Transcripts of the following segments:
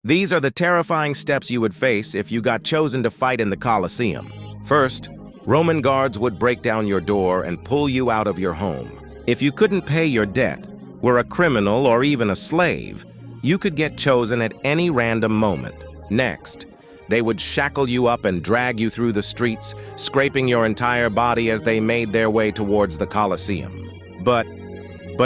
These are the terrifying steps you would face if you got chosen to fight in the Colosseum. First, Roman guards would break down your door and pull you out of your home. If you couldn't pay your debt, were a criminal or even a slave, you could get chosen at any random moment. Next, they would shackle you up and drag you through the streets, scraping your entire body as they made their way towards the Colosseum. But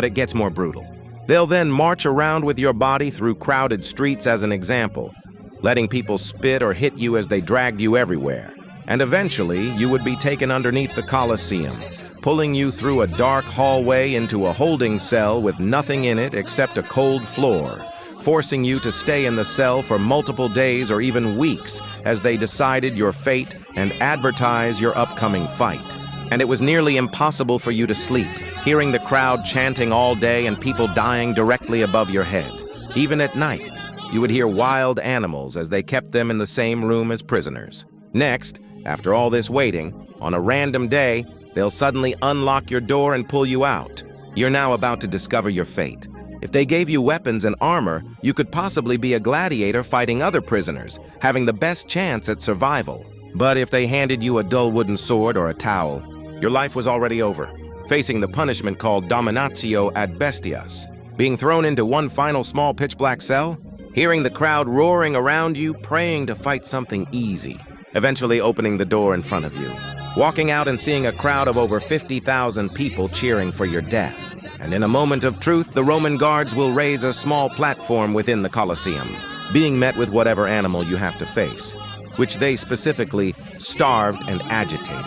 it gets more brutal. They'll then march around with your body through crowded streets as an example, letting people spit or hit you as they dragged you everywhere. And eventually, you would be taken underneath the Colosseum, pulling you through a dark hallway into a holding cell with nothing in it except a cold floor, forcing you to stay in the cell for multiple days or even weeks as they decided your fate and advertise your upcoming fight. And it was nearly impossible for you to sleep, hearing the crowd chanting all day and people dying directly above your head. Even at night, you would hear wild animals as they kept them in the same room as prisoners. Next, after all this waiting, on a random day, they'll suddenly unlock your door and pull you out. You're now about to discover your fate. If they gave you weapons and armor, you could possibly be a gladiator fighting other prisoners, having the best chance at survival. But if they handed you a dull wooden sword or a towel, your life was already over, facing the punishment called dominatio ad bestias, being thrown into one final small pitch-black cell, hearing the crowd roaring around you, praying to fight something easy, eventually opening the door in front of you, walking out and seeing a crowd of over 50,000 people cheering for your death. And in a moment of truth, the Roman guards will raise a small platform within the Colosseum, being met with whatever animal you have to face, which they specifically starved and agitated.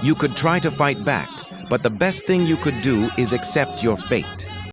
You could try to fight back, but the best thing you could do is accept your fate.